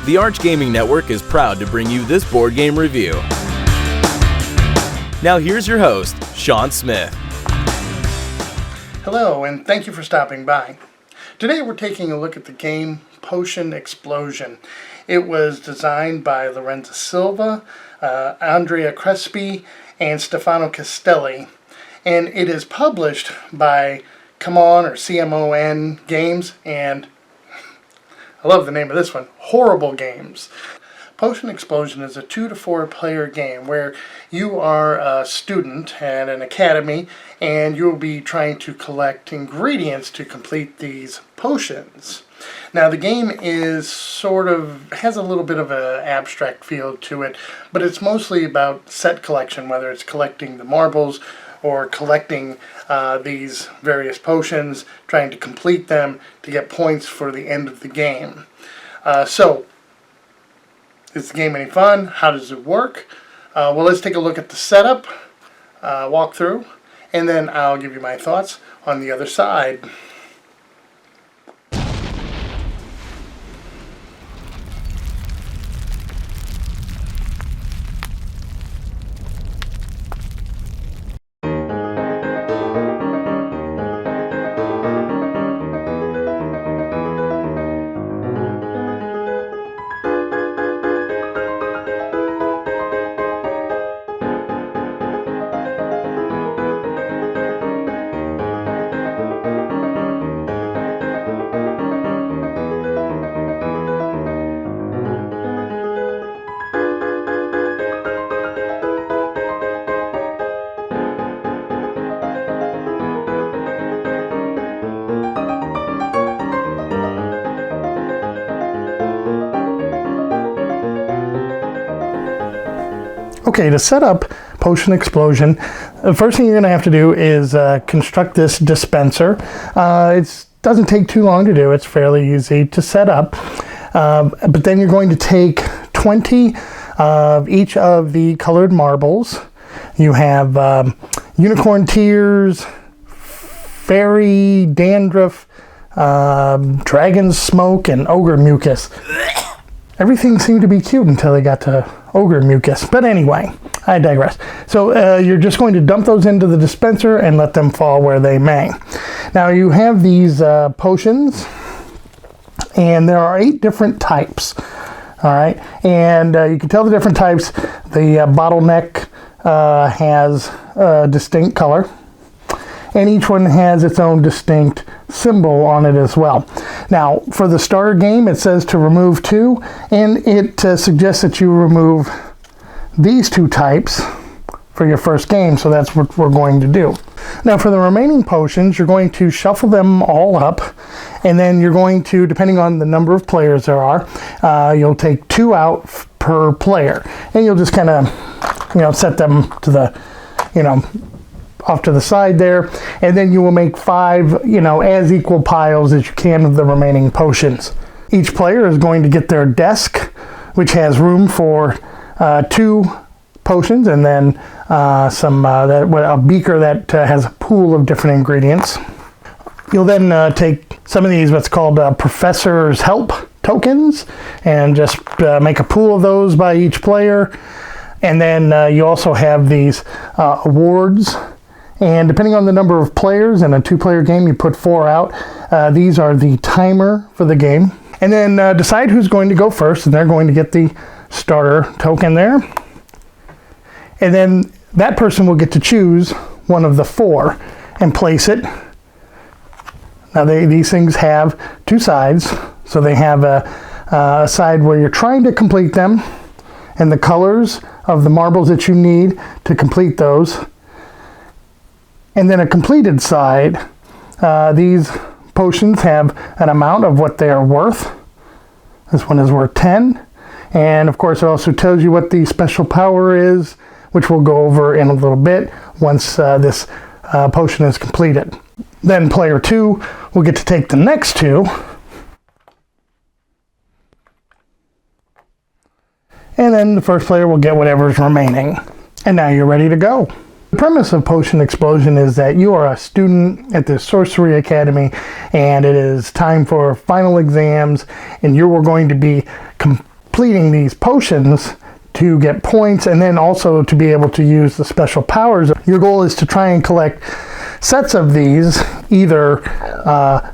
The Arch Gaming Network is proud to bring you this board game review. Now here's your host, Sean Smith. Hello, and thank you for stopping by. Today we're taking a look at the game Potion Explosion. It was designed by Lorenzo Silva, Andrea Crespi, and Stefano Castelli, and it is published by CMON Games, and I love the name of this one, Horrible Games. Potion Explosion is a 2 to 4 player game where you are a student at an academy and you'll be trying to collect ingredients to complete these potions. Now the game is has a little bit of an abstract feel to it, but it's mostly about set collection, whether it's collecting the marbles or collecting these various potions, trying to complete them to get points for the end of the game. So, is the game any fun? How does it work? Well, let's take a look at the setup, walkthrough, and then I'll give you my thoughts on the other side. Okay, to set up Potion Explosion, the first thing you're going to have to do is construct this dispenser. It doesn't take too long to do. It's fairly easy to set up. But then you're going to take 20 of each of the colored marbles. You have unicorn tears, fairy dandruff, dragon smoke, and ogre mucus. Everything seemed to be cute until they got to ogre mucus. But anyway, I digress. So you're just going to dump those into the dispenser and let them fall where they may. Now you have these potions, and there are 8 different types. All right, and you can tell the different types. The bottleneck has a distinct color, and each one has its own distinct symbol on it as well. Now, for the starter game, it says to remove 2, and it suggests that you remove these 2 types for your first game, so that's what we're going to do. Now, for the remaining potions, you're going to shuffle them all up, and then you're going to, depending on the number of players there are, you'll take 2 out per player, and you'll just kind of, set them to the, off to the side there, and then you will make 5, as equal piles as you can of the remaining potions. Each player is going to get their desk, which has room for 2 potions, and then a beaker that has a pool of different ingredients. You'll then take some of these, what's called Professor's Help tokens, and just make a pool of those by each player. And then you also have these awards. And depending on the number of players, in a 2-player game, you put 4 out. These are the timer for the game. And then decide who's going to go first, and they're going to get the starter token there. And then that person will get to choose one of the 4 and place it. Now these things have 2 sides. So they have a side where you're trying to complete them, and the colors of the marbles that you need to complete those. And then a completed side. These potions have an amount of what they are worth. This one is worth 10. And of course it also tells you what the special power is, which we'll go over in a little bit once this potion is completed. Then player 2 will get to take the next 2. And then the first player will get whatever's remaining. And now you're ready to go. The premise of Potion Explosion is that you are a student at the Sorcery Academy, and it is time for final exams, and you are going to be completing these potions to get points and then also to be able to use the special powers. Your goal is to try and collect sets of these, either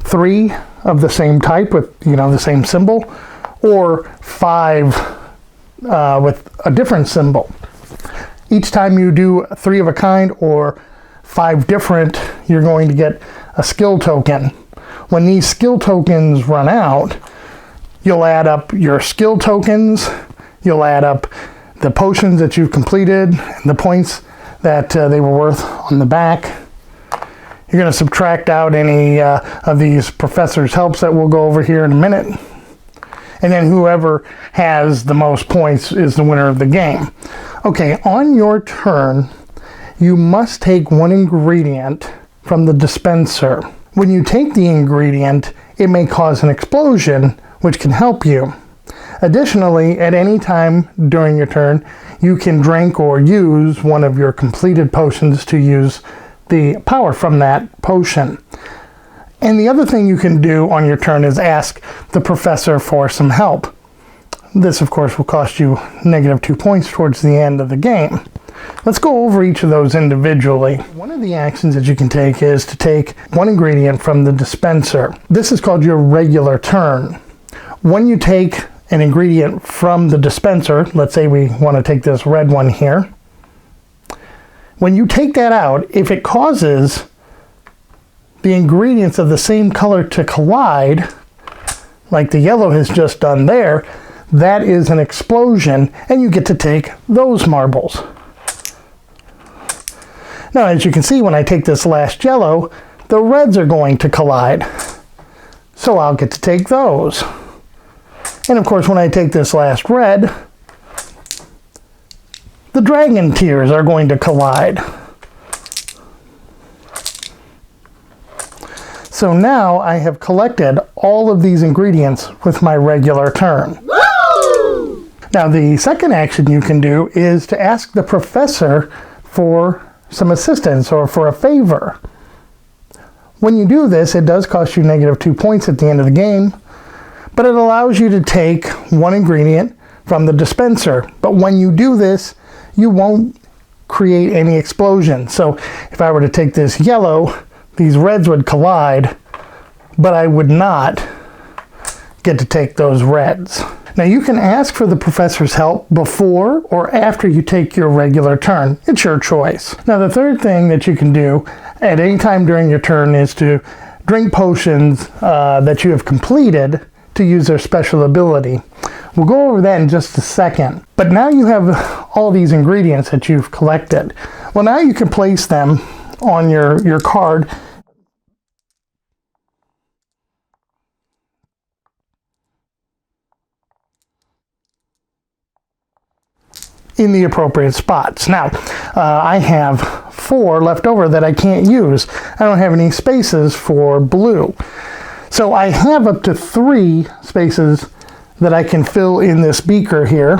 3 of the same type with the same symbol, or 5 with a different symbol. Each time you do 3 of a kind or 5 different, you're going to get a skill token. When these skill tokens run out, you'll add up your skill tokens, you'll add up the potions that you've completed, and the points that they were worth on the back. You're going to subtract out any of these professor's helps that we'll go over here in a minute. And then whoever has the most points is the winner of the game. Okay, on your turn, you must take 1 ingredient from the dispenser. When you take the ingredient, it may cause an explosion, which can help you. Additionally, at any time during your turn, you can drink or use one of your completed potions to use the power from that potion. And the other thing you can do on your turn is ask the professor for some help. This, of course, will cost you -2 points towards the end of the game. Let's go over each of those individually. One of the actions that you can take is to take 1 ingredient from the dispenser. This is called your regular turn. When you take an ingredient from the dispenser, let's say we want to take this red one here. When you take that out, if it causes the ingredients of the same color to collide, like the yellow has just done there, that is an explosion, and you get to take those marbles. Now, as you can see, when I take this last yellow, the reds are going to collide. So I'll get to take those. And of course, when I take this last red, the dragon tears are going to collide. So now I have collected all of these ingredients with my regular turn. Woo! Now the second action you can do is to ask the professor for some assistance or for a favor. When you do this, it does cost you -2 points at the end of the game, but it allows you to take 1 ingredient from the dispenser. But when you do this, you won't create any explosion. So if I were to take this yellow, these reds would collide, but I would not get to take those reds. Now you can ask for the professor's help before or after you take your regular turn. It's your choice. Now the third thing that you can do at any time during your turn is to drink potions that you have completed to use their special ability. We'll go over that in just a second. But now you have all these ingredients that you've collected. Well, now you can place them on your card. In the appropriate spots. Now, I have 4 left over that I can't use. I don't have any spaces for blue. So I have up to 3 spaces that I can fill in this beaker here,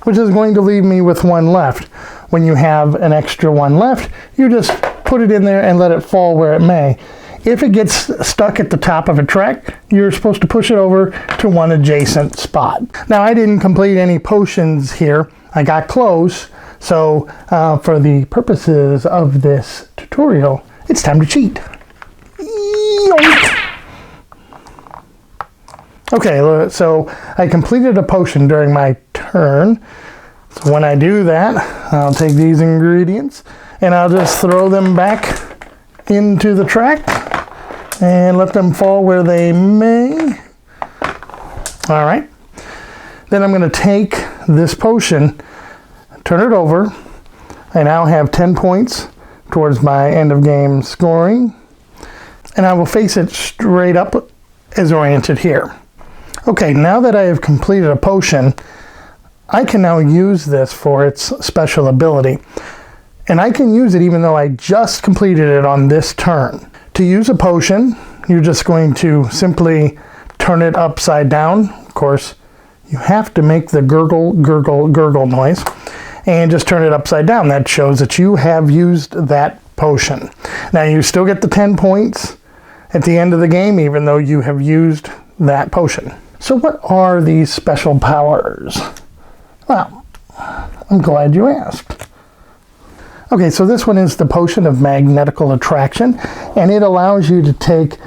which is going to leave me with 1 left. When you have an extra 1 left, you just put it in there and let it fall where it may. If it gets stuck at the top of a track, you're supposed to push it over to 1 adjacent spot. Now, I didn't complete any potions here. I got close. So for the purposes of this tutorial, it's time to cheat. Yoink! Okay, so I completed a potion during my turn. So when I do that, I'll take these ingredients and I'll just throw them back into the track and let them fall where they may. All right. Then I'm going to take this potion, turn it over. I now have 10 points towards my end of game scoring. And I will face it straight up as oriented here. Okay, now that I have completed a potion, I can now use this for its special ability. And I can use it even though I just completed it on this turn. To use a potion, you're just going to simply turn it upside down. Of course, you have to make the gurgle, gurgle, gurgle noise. And just turn it upside down. That shows that you have used that potion. Now you still get the 10 points at the end of the game, even though you have used that potion. So what are these special powers? Well, I'm glad you asked. Okay, so this one is the Potion of Magnetical Attraction, and it allows you to take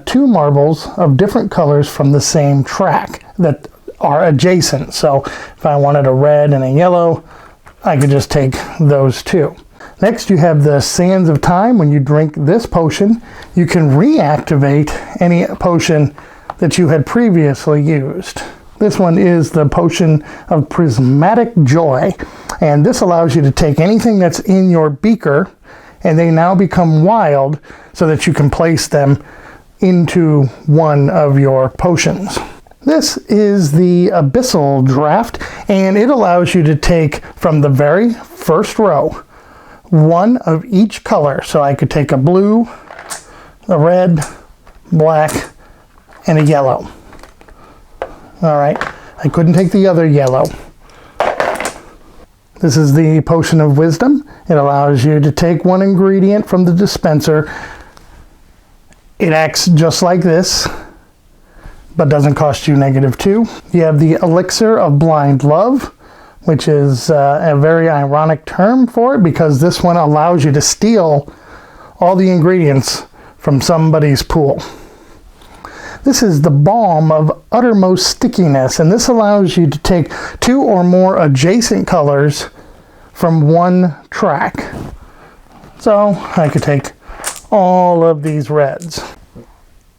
2 marbles of different colors from the same track that are adjacent. So if I wanted a red and a yellow, I could just take those 2. Next, you have the Sands of Time. When you drink this potion, you can reactivate any potion that you had previously used. This one is the Potion of Prismatic Joy, and this allows you to take anything that's in your beaker, and they now become wild so that you can place them into one of your potions. This is the Abyssal Draft, and it allows you to take from the very first row 1 of each color. So I could take a blue, a red, black, and a yellow. All right, I couldn't take the other yellow. This is the Potion of Wisdom. It allows you to take 1 ingredient from the dispenser. It acts just like this, but doesn't cost you -2. You have the Elixir of Blind Love, which is a very ironic term for it, because this one allows you to steal all the ingredients from somebody's pool. This is the Balm of Uttermost Stickiness, and this allows you to take 2 or more adjacent colors from 1 track. So I could take all of these reds.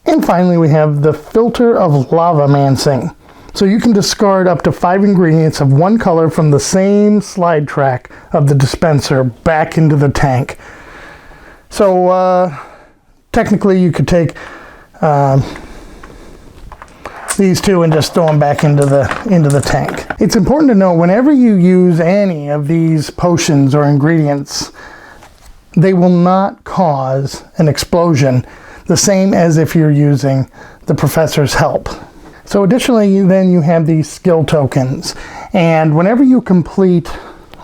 And finally, we have the Filter of Lavamancing. So you can discard up to 5 ingredients of 1 color from the same slide track of the dispenser back into the tank. So technically you could take these 2 and just throw them back into the tank. It's important to know whenever you use any of these potions or ingredients, they will not cause an explosion, the same as if you're using the professor's help. So additionally, then you have these skill tokens, and whenever you complete,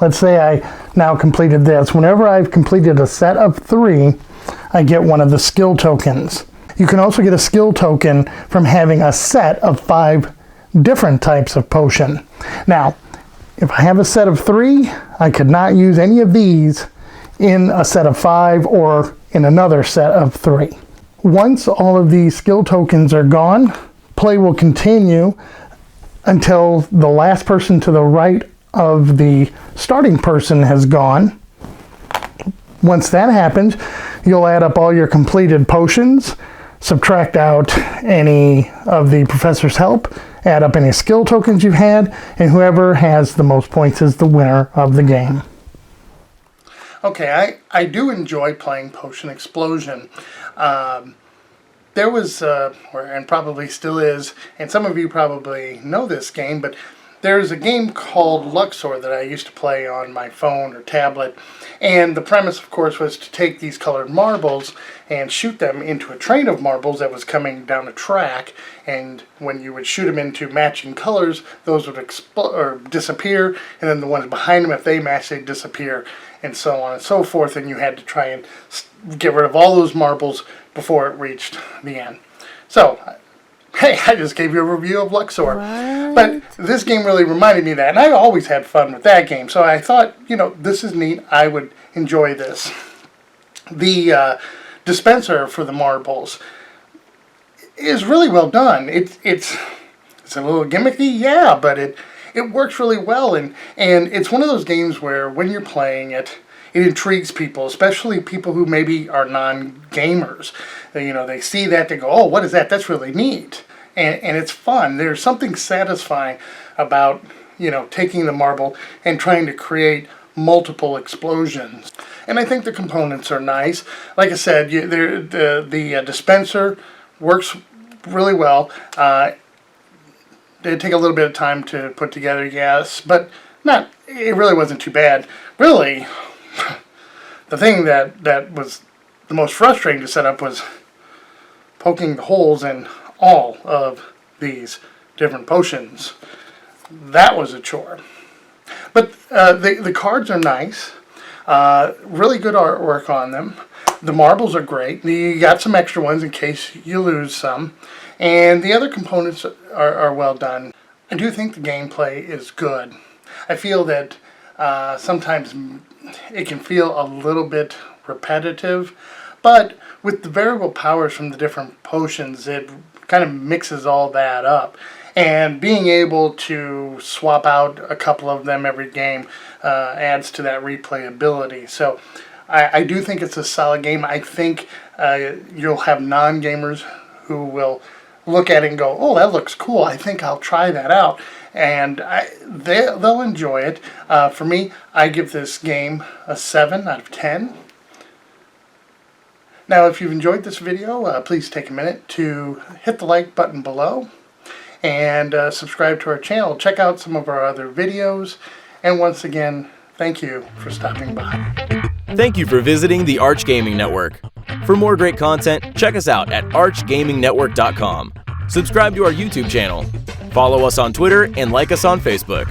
let's say I now completed this, whenever I've completed a set of 3, I get 1 of the skill tokens. You can also get a skill token from having a set of 5 different types of potion. Now, if I have a set of 3, I could not use any of these in a set of 5 or in another set of 3. Once all of these skill tokens are gone, play will continue until the last person to the right of the starting person has gone. Once that happens, you'll add up all your completed potions, subtract out any of the professor's help, add up any skill tokens you've had, and whoever has the most points is the winner of the game. Okay, I do enjoy playing Potion Explosion. There was, and probably still is, and some of you probably know this game, but there's a game called Luxor that I used to play on my phone or tablet, and the premise, of course, was to take these colored marbles and shoot them into a train of marbles that was coming down a track, and when you would shoot them into matching colors, those would disappear, and then the ones behind them, if they match, they'd disappear, and so on and so forth, and you had to try and get rid of all those marbles before it reached the end. So, hey, I just gave you a review of Luxor. What? But this game really reminded me of that, and I always had fun with that game, so I thought, this is neat, I would enjoy this. The dispenser for the marbles is really well done. It's a little gimmicky, yeah, but it works really well, and it's one of those games where when you're playing it, it intrigues people, especially people who maybe are non-gamers. They see that, they go, oh, what is that? That's really neat. And it's fun. There's something satisfying about, taking the marble and trying to create multiple explosions. And I think the components are nice. Like I said, the dispenser works really well. It'd take a little bit of time to put together, yes, but it really wasn't too bad. Really, the thing that was the most frustrating to set up was poking the holes in all of these different potions. That was a chore. But the cards are nice. Really good artwork on them. The marbles are great. You got some extra ones in case you lose some. and the other components are well done. I do think the gameplay is good. I feel that sometimes it can feel a little bit repetitive, but with the variable powers from the different potions, it kind of mixes all that up. And being able to swap out a couple of them every game adds to that replayability. So I do think it's a solid game. I think you'll have non-gamers who will look at it and go, oh, that looks cool. I think I'll try that out. And they'll enjoy it. For me, I give this game a 7 out of 10. Now, if you've enjoyed this video, please take a minute to hit the like button below and subscribe to our channel. Check out some of our other videos. And once again, thank you for stopping by. Thank you for visiting the Arch Gaming Network. For more great content, check us out at archgamingnetwork.com. Subscribe to our YouTube channel. Follow us on Twitter and like us on Facebook.